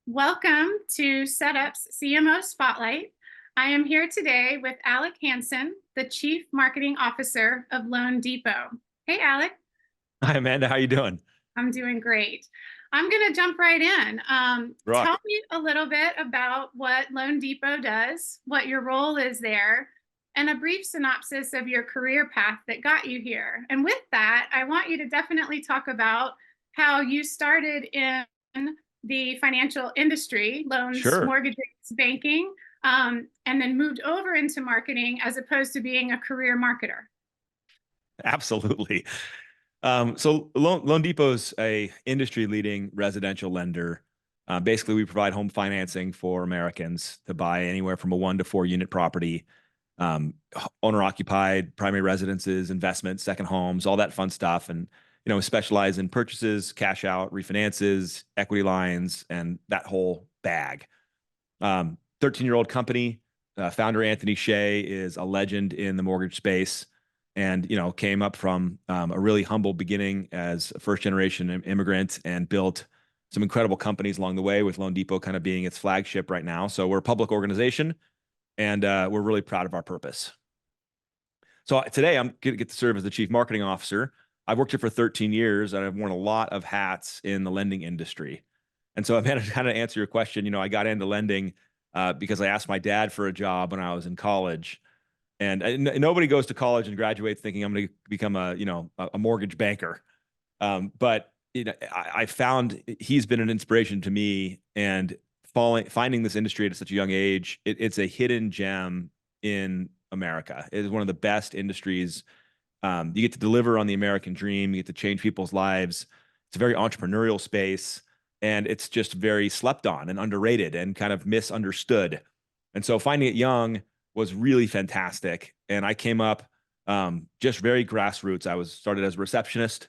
Welcome to Setup's CMO Spotlight. I am here today with Alec Hanson, the Chief Marketing Officer of loanDepot. Hey, Alec. Hi, Amanda. How you doing? I'm doing great. I'm going to jump right in. Tell Rock. me a little bit about what loanDepot does, what your role is there, and a brief synopsis of your career path that got you here. And with that, I want you to definitely talk about how you started in the financial industry, loans, Sure. mortgages, banking, and then moved over into marketing as opposed to being a career marketer. Absolutely. So loanDepot is a industry-leading residential lender. Basically, we provide home financing for Americans to buy anywhere from a 1 to 4 unit property, owner-occupied, primary residences, investments, second homes, all that fun stuff. And we specialize in purchases, cash out, refinances, equity lines, and that whole bag. 13-year-old company. Founder Anthony Shea is a legend in the mortgage space, and came up from a really humble beginning as a first-generation immigrant and built some incredible companies along the way, with loanDepot kind of being its flagship right now. So we're a public organization, and we're really proud of our purpose. So today I'm going to get to serve as the Chief Marketing Officer. I've worked here for 13 years, and I've worn a lot of hats in the lending industry. And so I've had to kind of answer your question. I got into lending because I asked my dad for a job when I was in college. And nobody goes to college and graduates thinking I'm going to become a mortgage banker. But I found he's been an inspiration to me, and finding this industry at such a young age, it's a hidden gem in America. It is one of the best industries. You get to deliver on the American dream. You get to change people's lives. It's a very entrepreneurial space, and it's just very slept on and underrated and kind of misunderstood. And so finding it young was really fantastic. And I came up just very grassroots. I was started as a receptionist,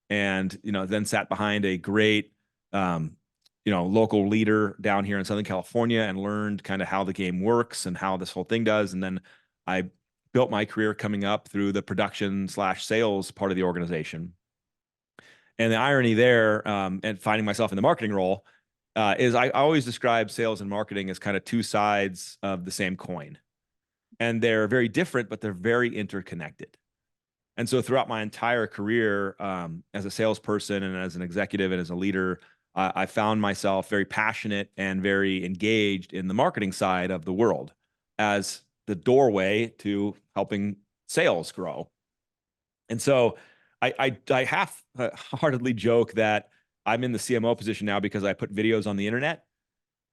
and then sat behind a great local leader down here in Southern California, and learned kind of how the game works and how this whole thing does. And then I built my career coming up through the production/sales part of the organization. And the irony there, and finding myself in the marketing role, is I always describe sales and marketing as kind of two sides of the same coin. And they're very different, but they're very interconnected. And so throughout my entire career, as a salesperson and as an executive and as a leader, I found myself very passionate and very engaged in the marketing side of the world as the doorway to helping sales grow. And so I half-heartedly joke that I'm in the CMO position now because I put videos on the internet.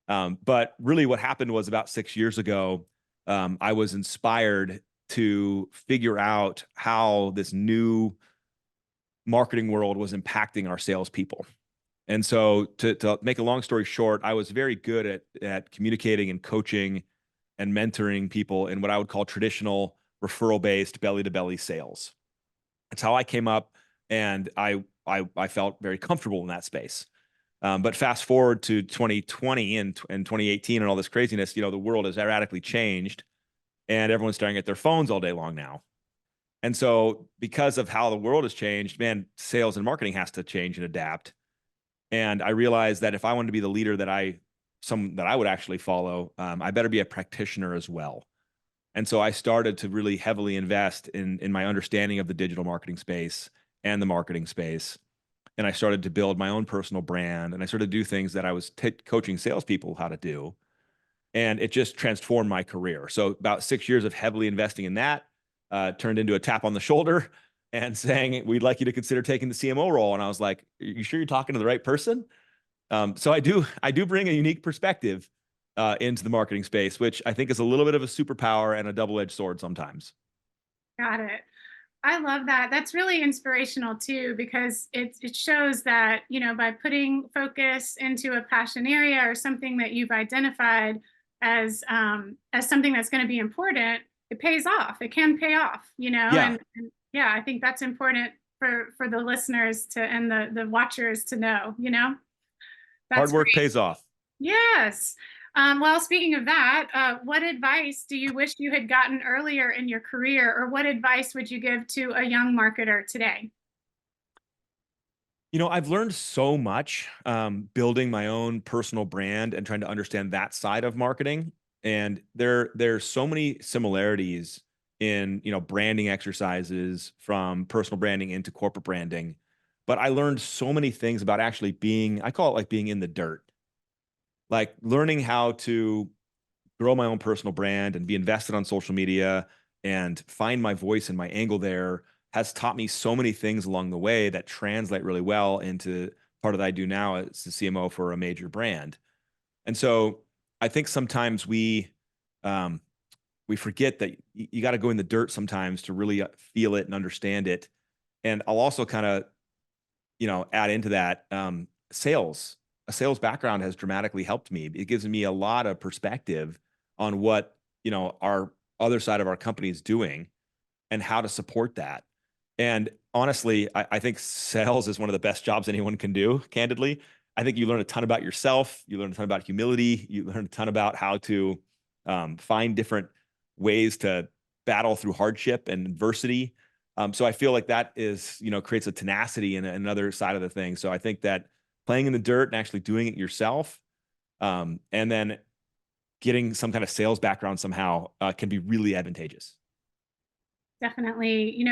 But really what happened was, about 6 years ago, I was inspired to figure out how this new marketing world was impacting our salespeople. And so to make a long story short, I was very good at communicating and coaching and mentoring people in what I would call traditional referral-based belly-to-belly sales. That's how I came up, and I felt very comfortable in that space. But fast forward to 2020 and 2018 and all this craziness, the world has radically changed, and everyone's staring at their phones all day long now. And so because of how the world has changed, man, sales and marketing has to change and adapt. And I realized that if I wanted to be the leader that I would actually follow, I better be a practitioner as well. And so I started to really heavily invest in my understanding of the digital marketing space and the marketing space. And I started to build my own personal brand, and I started to do things that I was coaching salespeople how to do. And it just transformed my career. So about 6 years of heavily investing in that turned into a tap on the shoulder and saying, "We'd like you to consider taking the CMO role." And I was like, "Are you sure you're talking to the right person?" So I do bring a unique perspective into the marketing space, which I think is a little bit of a superpower and a double-edged sword sometimes. Got it. I love that. That's really inspirational too, because it shows that, by putting focus into a passion area or something that you've identified as something that's going to be important, it pays off. It can pay off, Yeah, and yeah, I think that's important for the listeners to and the watchers to know. hard That's work great. pays off. Yes. Well, speaking of that, what advice do you wish you had gotten earlier in your career, or what advice would you give to a young marketer today? I've learned so much building my own personal brand and trying to understand that side of marketing. And there's so many similarities in, branding exercises from personal branding into corporate branding. But I learned so many things about actually being, I call it like being in the dirt, like learning how to grow my own personal brand and be invested on social media and find my voice and my angle there has taught me so many things along the way that translate really well into part of that I do now as the CMO for a major brand. And so I think sometimes um, we forget that you got to go in the dirt sometimes to really feel it and understand it. And I'll also kind of, add into that sales. A sales background has dramatically helped me. It gives me a lot of perspective on what, our other side of our company is doing and how to support that. And honestly, I think sales is one of the best jobs anyone can do, candidly. I think you learn a ton about yourself. You learn a ton about humility. You learn a ton about how to find different ways to battle through hardship and adversity. So I feel like that is, creates a tenacity in another side of the thing. So I think that playing in the dirt and actually doing it yourself, and then getting some kind of sales background somehow can be really advantageous. Definitely.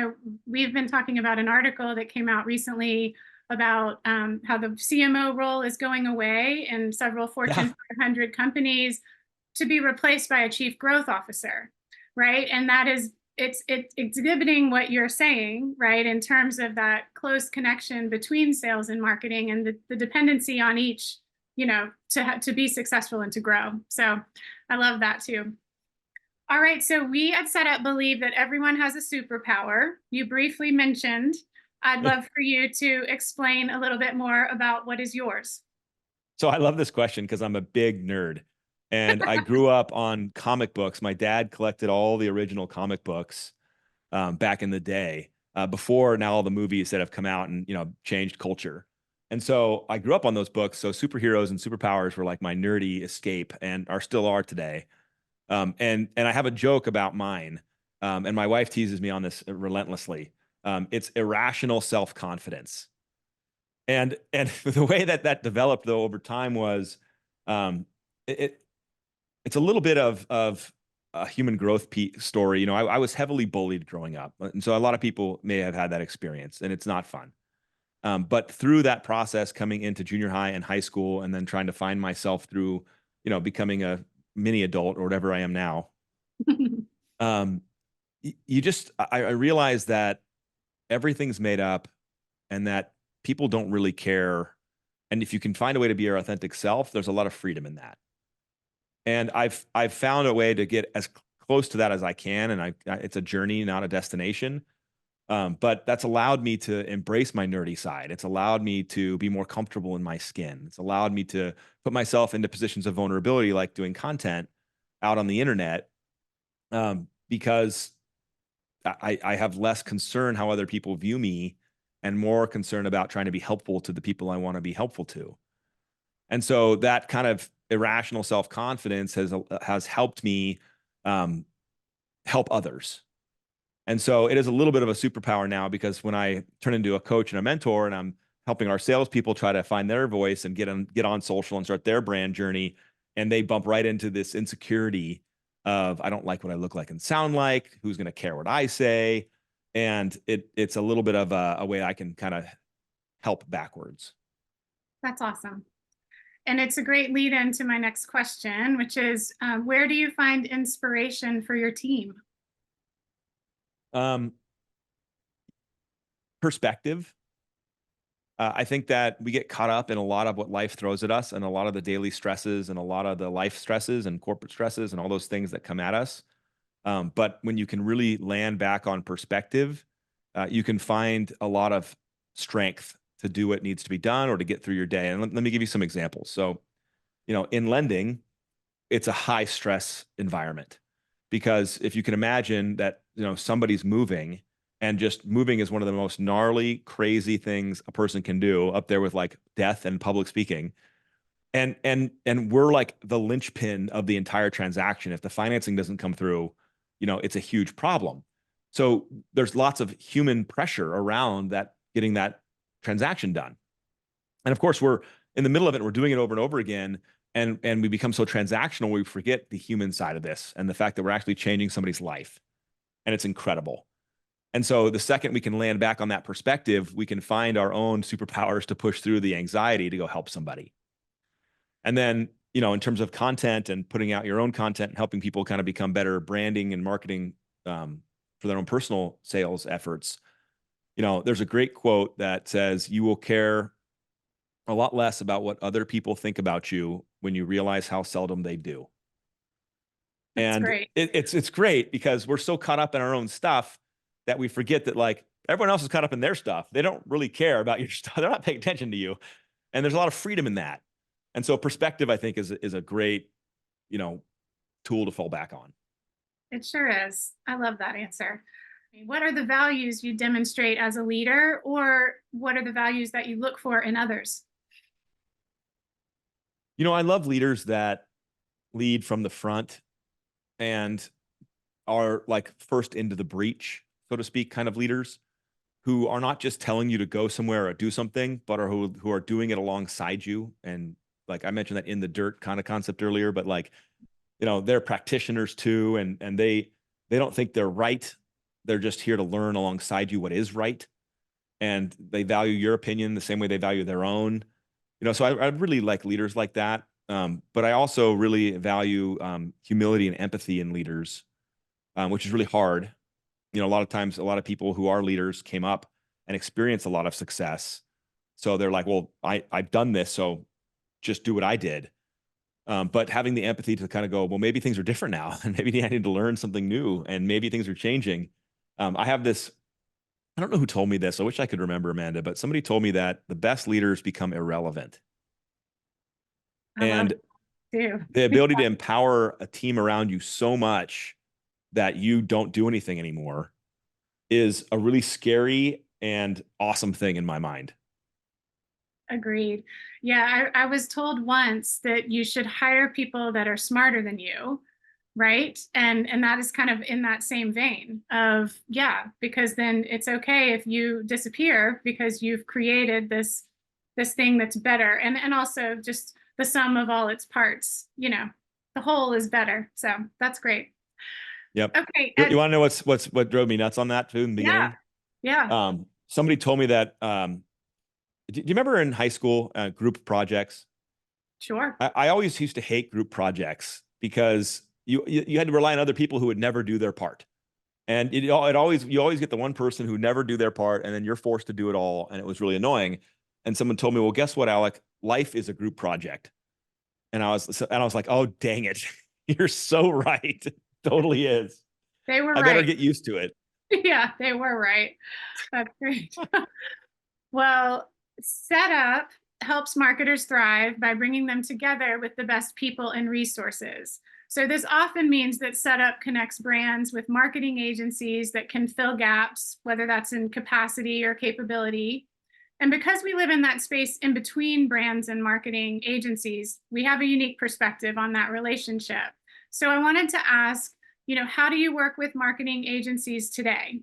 We've been talking about an article that came out recently about how the CMO role is going away in several Yeah. Fortune 500 companies to be replaced by a chief growth officer, right? And that is it's exhibiting what you're saying, right, in terms of that close connection between sales and marketing and the dependency on each, to be successful and to grow. So I love that too. All right, so we at Setup believe that everyone has a superpower. You briefly mentioned. I'd love for you to explain a little bit more about what is yours. So I love this question because I'm a big nerd. And I grew up on comic books. My dad collected all the original comic books back in the day, before now all the movies that have come out and changed culture. And so I grew up on those books. So superheroes and superpowers were like my nerdy escape and are today. And I have a joke about mine, and my wife teases me on this relentlessly. It's irrational self-confidence. And the way that that developed though over time was, um, it it's a little bit of a human growth story. I was heavily bullied growing up, and so a lot of people may have had that experience, and it's not fun. But through that process, coming into junior high and high school, and then trying to find myself through, becoming a mini adult or whatever I am now, um, you just I realized that everything's made up, and that people don't really care. And if you can find a way to be your authentic self, there's a lot of freedom in that. And I've found a way to get as close to that as I can, and it's a journey, not a destination. But that's allowed me to embrace my nerdy side. It's allowed me to be more comfortable in my skin. It's allowed me to put myself into positions of vulnerability, like doing content out on the internet, because I have less concern how other people view me and more concern about trying to be helpful to the people I want to be helpful to. And so that kind of irrational self-confidence has helped me um, help others. And so it is a little bit of a superpower now, because when I turn into a coach and a mentor and I'm helping our salespeople try to find their voice and get on social and start their brand journey, and they bump right into this insecurity of, I don't like what I look like and sound like, who's going to care what I say. And it's a little bit of a way I can kind of help backwards. That's awesome. And it's a great lead into my next question, which is where do you find inspiration for your team? Um, Perspective. I think that we get caught up in a lot of what life throws at us, and a lot of the daily stresses and a lot of the life stresses and corporate stresses and all those things that come at us. But when you can really land back on perspective, you can find a lot of strength to do what needs to be done or to get through your day. And let me give you some examples. So, in lending, it's a high stress environment, because if you can imagine that, somebody's moving, and just moving is one of the most gnarly, crazy things a person can do, up there with like death and public speaking. And we're like the linchpin of the entire transaction. If the financing doesn't come through, it's a huge problem. So there's lots of human pressure around that, getting that transaction done. And of course, we're in the middle of it. We're doing it over and over again. And we become so transactional, we forget the human side of this and the fact that we're actually changing somebody's life. And it's incredible. And so the second we can land back on that perspective, we can find our own superpowers to push through the anxiety to go help somebody. And then, in terms of content and putting out your own content and helping people kind of become better branding and marketing for their own personal sales efforts, there's a great quote that says, you will care a lot less about what other people think about you when you realize how seldom they do. That's And great. it's great because we're so caught up in our own stuff that we forget that like everyone else is caught up in their stuff. They don't really care about your stuff. They're not paying attention to you. And there's a lot of freedom in that. And so perspective, I think, is a great, tool to fall back on. It sure is. I love that answer. What are the values you demonstrate as a leader, or what are the values that you look for in others? I love leaders that lead from the front and are like first into the breach, so to speak, kind of leaders who are not just telling you to go somewhere or do something, but are who are doing it alongside you. And like I mentioned that in the dirt kind of concept earlier, but like, they're practitioners too. And they don't think they're right. They're just here to learn alongside you what is right. And they value your opinion the same way they value their own. So I really like leaders like that. But I also really value humility and empathy in leaders, which is really hard. A lot of times, a lot of people who are leaders came up and experienced a lot of success. So they're like, well, I've done this, so just do what I did. But having the empathy to kind of go, well, maybe things are different now, and maybe I need to learn something new, and maybe things are changing. I have this, I don't know who told me this. I wish I could remember, Amanda, but somebody told me that the best leaders become irrelevant. I love And it too. the ability to empower a team around you so much that you don't do anything anymore is a really scary and awesome thing in my mind. Agreed. Yeah, I was told once that you should hire people that are smarter than you, right? And that is kind of in that same vein of, yeah, because then it's okay if you disappear because you've created this thing that's better. And also just the sum of all its parts, the whole is better. So that's great. Yep. Okay. You want to know what drove me nuts on that too in the Yeah. beginning? Yeah. Somebody told me that, do you remember in high school, group projects? Sure. I always used to hate group projects because you had to rely on other people who would never do their part. And you always get the one person who never do their part, and then you're forced to do it all. And it was really annoying. And someone told me, well, guess what, Alec? Life is a group project. And I was like, oh, dang it. You're so right. It totally is. They were I right. better get used to it. Yeah, they were right. That's great. Well, setup helps marketers thrive by bringing them together with the best people and resources. So this often means that setup connects brands with marketing agencies that can fill gaps, whether that's in capacity or capability. And because we live in that space in between brands and marketing agencies, we have a unique perspective on that relationship. So I wanted to ask, how do you work with marketing agencies today?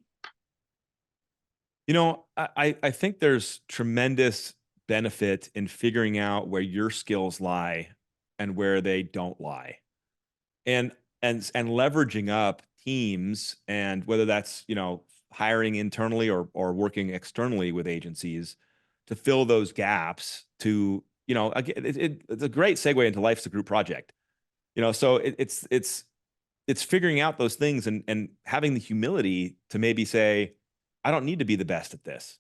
I think there's tremendous benefit in figuring out where your skills lie and where they don't lie. And leveraging up teams, and whether that's, hiring internally or working externally with agencies to fill those gaps to, again, it's a great segue into life's a group project. So it's figuring out those things and having the humility to maybe say, I don't need to be the best at this,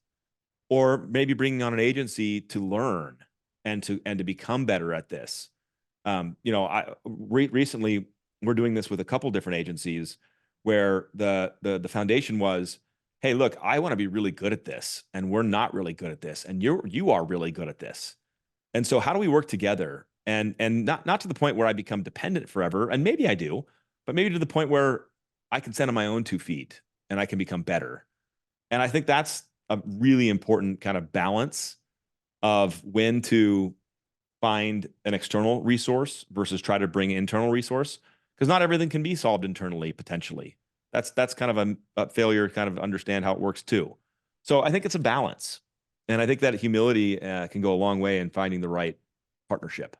or maybe bringing on an agency to learn and to become better at this. Recently we're doing this with a couple different agencies where the foundation was, hey, look, I want to be really good at this, and we're not really good at this, and you are really good at this. And so how do we work together? And not to the point where I become dependent forever, and maybe I do, but maybe to the point where I can stand on my own 2 feet and I can become better. And I think that's a really important kind of balance of when to find an external resource versus try to bring internal resource, because not everything can be solved internally, potentially. That's kind of a failure to kind of understand how it works too. So I think it's a balance. And I think that humility can go a long way in finding the right partnership.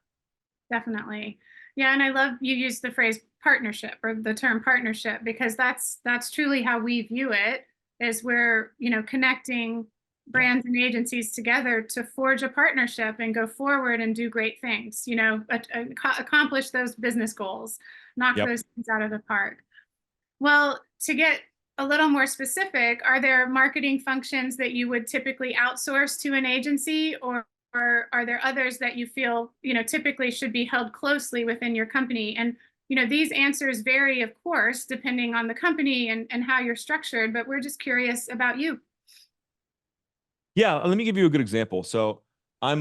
Definitely. Yeah, and I love you use the phrase partnership or the term partnership because that's truly how we view it is we're, connecting Yeah. brands and agencies together to forge a partnership and go forward and do great things, accomplish those business goals, knock Yep. those things out of the park. Well, to get a little more specific, are there marketing functions that you would typically outsource to an agency or are there others that you feel, typically should be held closely within your company? And, these answers vary, of course, depending on the company and how you're structured, but we're just curious about you. Yeah. Let me give you a good example. So I'm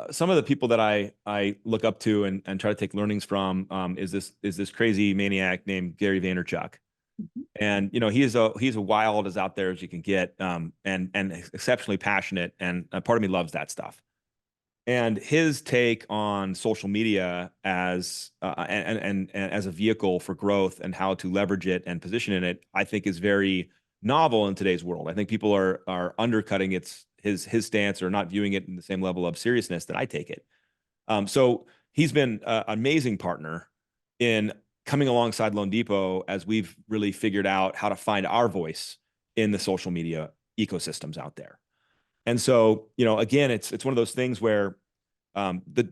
some of the people that I look up to and try to take learnings from is this crazy maniac named Gary Vaynerchuk. Mhm. And he's a wild as out there as you can get, and exceptionally passionate, and part of me loves that stuff. And his take on social media as and as a vehicle for growth and how to leverage it and position in it, I think is very novel in today's world. I think people are undercutting his stance or not viewing it in the same level of seriousness that I take it. So he's been an amazing partner in coming alongside loanDepot as we've really figured out how to find our voice in the social media ecosystems out there. And so, again, it's one of those things where the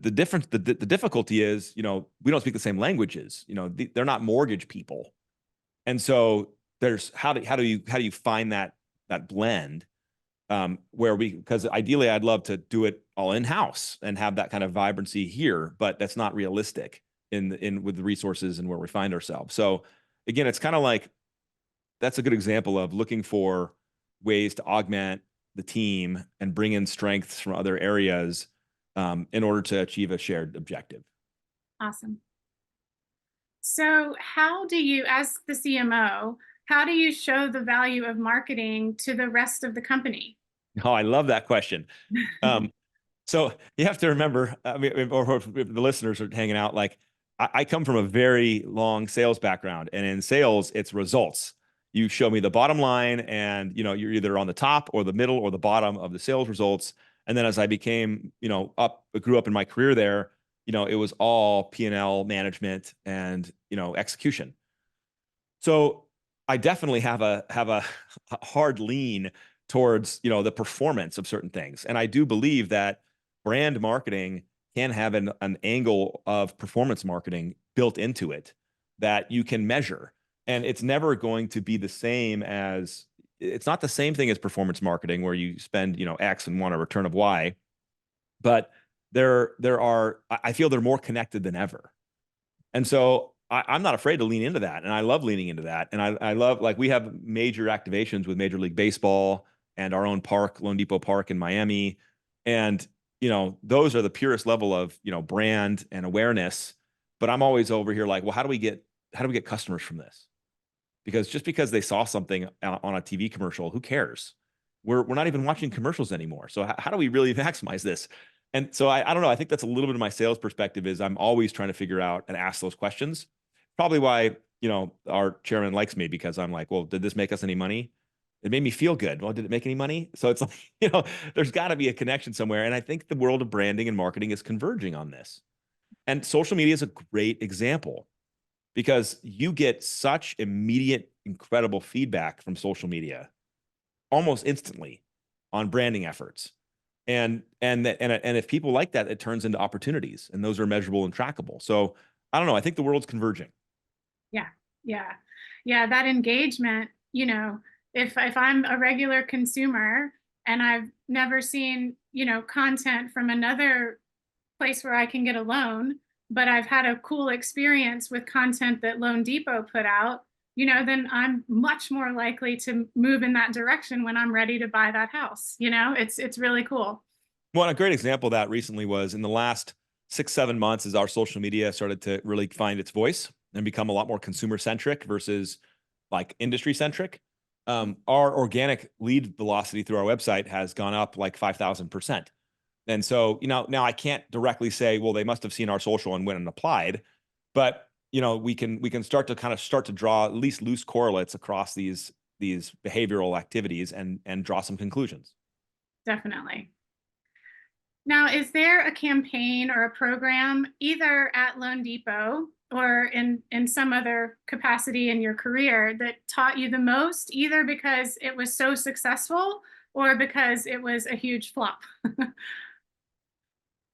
difficulty is, we don't speak the same languages. They're not mortgage people, and so there's how do you find that blend where because ideally I'd love to do it all in house and have that kind of vibrancy here, but that's not realistic in with the resources and where we find ourselves. So again, it's kind of like that's a good example of looking for ways to augment the team and bring in strengths from other areas in order to achieve a shared objective. Awesome. So, how do you, as the CMO, how do you show the value of marketing to the rest of the company? Oh, I love that question. Um, So you have to remember, I mean, or if the listeners are hanging out, like I come from a very long sales background, and in sales, it's results. You show me the bottom line, and you're either on the top or the middle or the bottom of the sales results. And then as I became, grew up in my career there, it was all P&L management and execution. So I definitely have a hard lean towards the performance of certain things, and I do believe that brand marketing can have an angle of performance marketing built into it that you can measure, and it's never going to be the same as it's not the same thing as performance marketing where you spend X and want a return of Y, but there are I feel they're more connected than ever. And so I'm not afraid to lean into that. And I love leaning into that. And I love, like, we have major activations with Major League Baseball and our own park, loanDepot Park in Miami. And, those are the purest level of, brand and awareness. But I'm always over here like, well, how do we get customers from this? Because just because they saw something on a TV commercial, who cares? We're not even watching commercials anymore. So how do we really maximize this? And so I don't know. I think that's a little bit of my sales perspective is I'm always trying to figure out and ask those questions. Probably why, our chairman likes me, because I'm like, well, did this make us any money? It made me feel good. Well, did it make any money? So it's like, there's got to be a connection somewhere. And I think the world of branding and marketing is converging on this. And social media is a great example because you get such immediate, incredible feedback from social media almost instantly on branding efforts. And if people like that, it turns into opportunities, and those are measurable and trackable. So I don't know. I think the world's converging. Yeah, yeah, yeah. That engagement, if I'm a regular consumer and I've never seen, content from another place where I can get a loan, but I've had a cool experience with content that loanDepot put out, then I'm much more likely to move in that direction when I'm ready to buy that house. It's really cool. Well, a great example of that recently was in the last 6, 7 months as our social media started to really find its voice and become a lot more consumer centric versus like industry centric. Our organic lead velocity through our website has gone up like 5,000%. And so, now I can't directly say, well, they must have seen our social and went and applied, but we can start to draw at least loose correlates across these behavioral activities and draw some conclusions. Definitely. Now, is there a campaign or a program either at loanDepot or in some other capacity in your career that taught you the most, either because it was so successful or because it was a huge flop?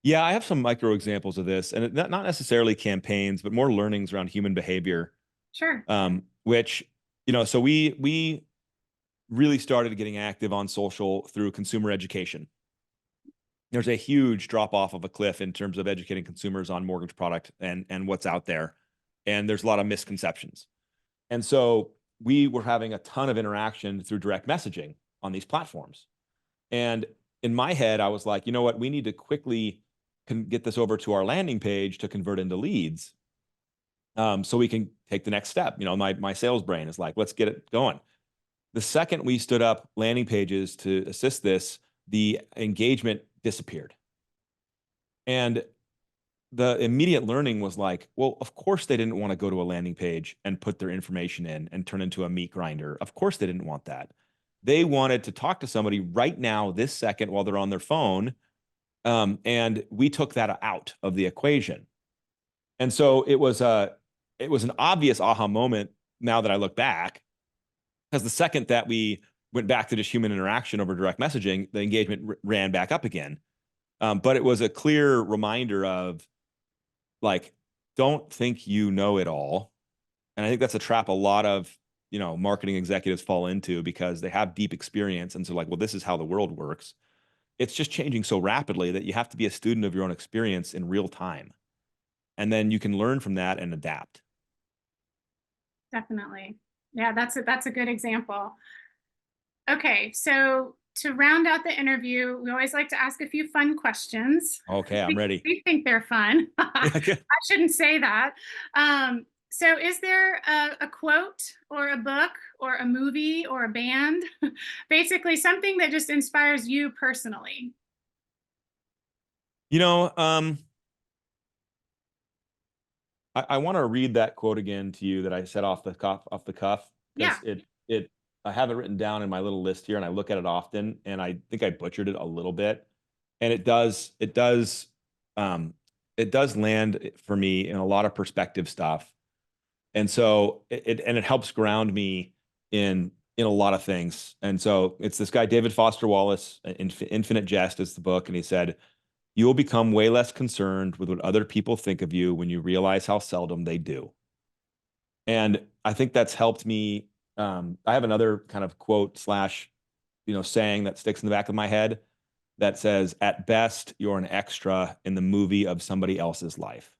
Yeah, I have some micro examples of this, and not necessarily campaigns, but more learnings around human behavior. Sure. Which, so we really started getting active on social through consumer education. There's a huge drop off of a cliff in terms of educating consumers on mortgage product and what's out there, and there's a lot of misconceptions. And so we were having a ton of interaction through direct messaging on these platforms. And in my head, I was like, you know what? We need to quickly get this over to our landing page to convert into leads, so we can take the next step. My sales brain is like, let's get it going. The second we stood up landing pages to assist this, the engagement disappeared. And the immediate learning was like, well, of course they didn't want to go to a landing page and put their information in and turn into a meat grinder. Of course they didn't want that. They wanted to talk to somebody right now, this second, while they're on their phone. And we took that out of the equation. And so it was an obvious aha moment now that I look back, because the second that we went back to just human interaction over direct messaging, the engagement ran back up again. But it was a clear reminder of, like, don't think you know it all. And I think that's a trap a lot of, marketing executives fall into, because they have deep experience. And so, like, well, this is how the world works. It's just changing so rapidly that you have to be a student of your own experience in real time. And then you can learn from that and adapt. Definitely. Yeah, that's a good example. Okay, so to round out the interview, we always like to ask a few fun questions. Okay, I'm ready. We think they're fun. I shouldn't say that. So is there a quote or a book or a movie or a band, basically something that just inspires you personally? You know, I want to read that quote again to you that I said off the cuff, Yeah. because I have it written down in my little list here, and I look at it often, and I think I butchered it a little bit. And it does land for me in a lot of perspective stuff. And so it helps ground me in a lot of things. And so it's this guy, David Foster Wallace, Infinite Jest is the book. And he said, you will become way less concerned with what other people think of you when you realize how seldom they do. And I think that's helped me. I have another kind of quote slash, saying that sticks in the back of my head that says, at best, you're an extra in the movie of somebody else's life.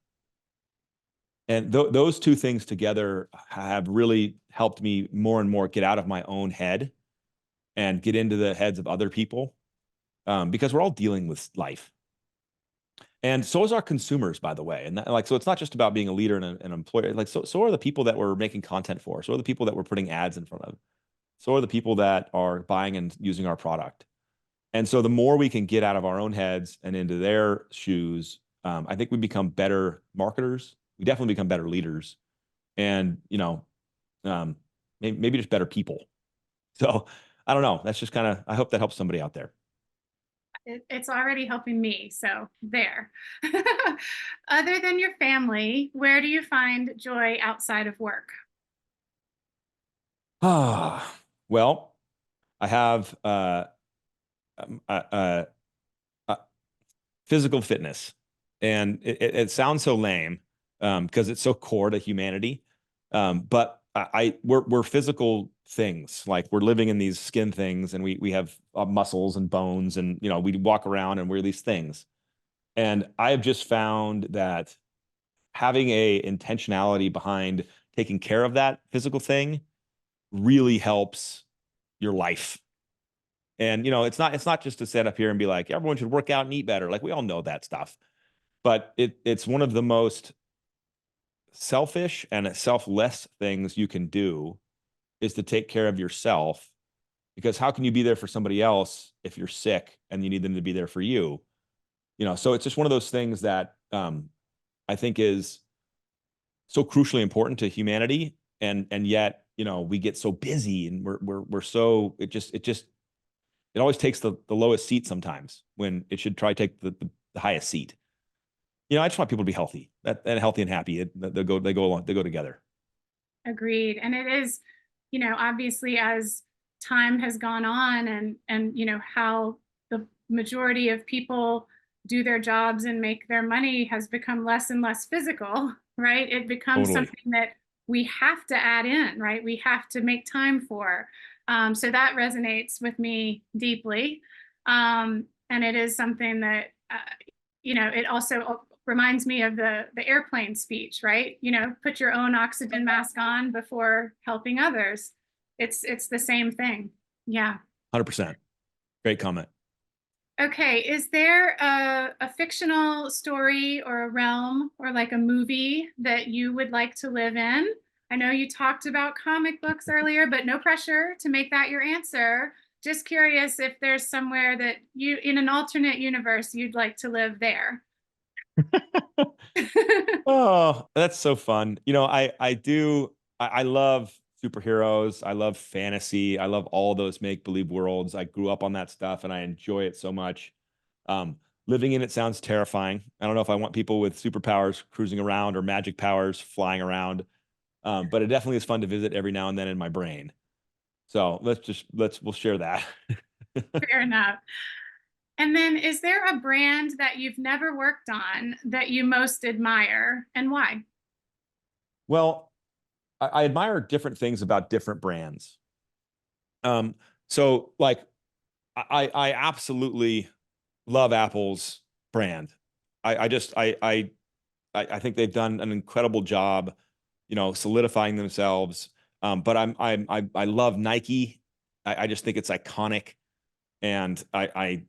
And those two things together have really helped me more and more get out of my own head and get into the heads of other people, because we're all dealing with life. And so is our consumers, by the way. And so it's not just about being a leader and an employer. Like, so are the people that we're making content for. So are the people that we're putting ads in front of. So are the people that are buying and using our product. And so the more we can get out of our own heads and into their shoes, I think we become better marketers. We definitely become better leaders, and maybe just better people. So I don't know. That's just kind of, I hope that helps somebody out there. It's already helping me. So there. Other than your family, where do you find joy outside of work? Well, I have physical fitness, and it sounds so lame, because it's so core to humanity. But we're physical things. Like, we're living in these skin things, and we have muscles and bones, and we walk around and we're these things. And I have just found that having a intentionality behind taking care of that physical thing really helps your life. And it's not just to sit up here and be like, everyone should work out and eat better. Like, we all know that stuff. But it's one of the most selfish and selfless things you can do, is to take care of yourself. Because how can you be there for somebody else if you're sick and you need them to be there for you? So it's just one of those things that I think is so crucially important to humanity. And yet, we get so busy, and we're so, it just It always takes the lowest seat sometimes when it should try to take the highest seat. I just want people to be healthy, and healthy and happy. They go along, they go together. Agreed. And it is, obviously as time has gone on and how the majority of people do their jobs and make their money has become less and less physical, right? It becomes Totally. something that we have to add in, right? We have to make time for. So that resonates with me deeply. And it is something that, it also reminds me of the airplane speech, right? Put your own oxygen mask on before helping others. It's the same thing. Yeah. 100%. Great comment. Okay, is there a fictional story or a realm or like a movie that you would like to live in? I know you talked about comic books earlier, but no pressure to make that your answer. Just curious if there's somewhere that you, in an alternate universe, you'd like to live there. Oh, that's so fun. I love superheroes. I love fantasy. I love all those make-believe worlds. I grew up on that stuff and I enjoy it so much. Living in it sounds terrifying. I don't know if I want people with superpowers cruising around or magic powers flying around. But it definitely is fun to visit every now and then in my brain. So we'll share that. Fair enough. And then is there a brand that you've never worked on that you most admire and why? Well, I admire different things about different brands. So like I absolutely love Apple's brand. I think they've done an incredible job, solidifying themselves. But I love Nike. I just think it's iconic, and I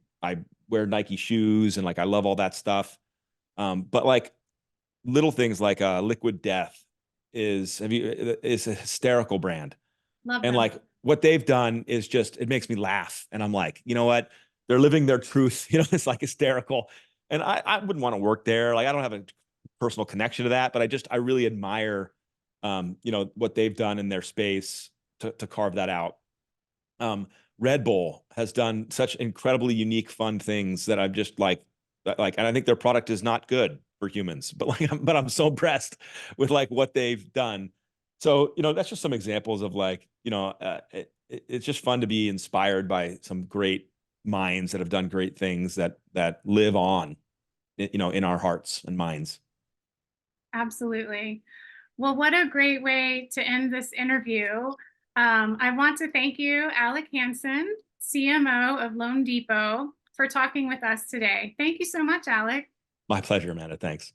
wear Nike shoes, and like I love all that stuff. But like little things like Liquid Death is a hysterical brand. Love And them. like what they've done is just, it makes me laugh. And I'm like, you know what? They're living their truth. It's like hysterical. And I wouldn't want to work there. Like I don't have a personal connection to that, but I really admire, what they've done in their space to carve that out. Red Bull has done such incredibly unique, fun things that I'm just and I think their product is not good for humans, but I'm so impressed with like what they've done. So, that's just some examples of it's just fun to be inspired by some great minds that have done great things that live on, in our hearts and minds. Absolutely. Well, what a great way to end this interview. I want to thank you, Alec Hanson, CMO of loanDepot, for talking with us today. Thank you so much, Alec. My pleasure, Amanda. Thanks.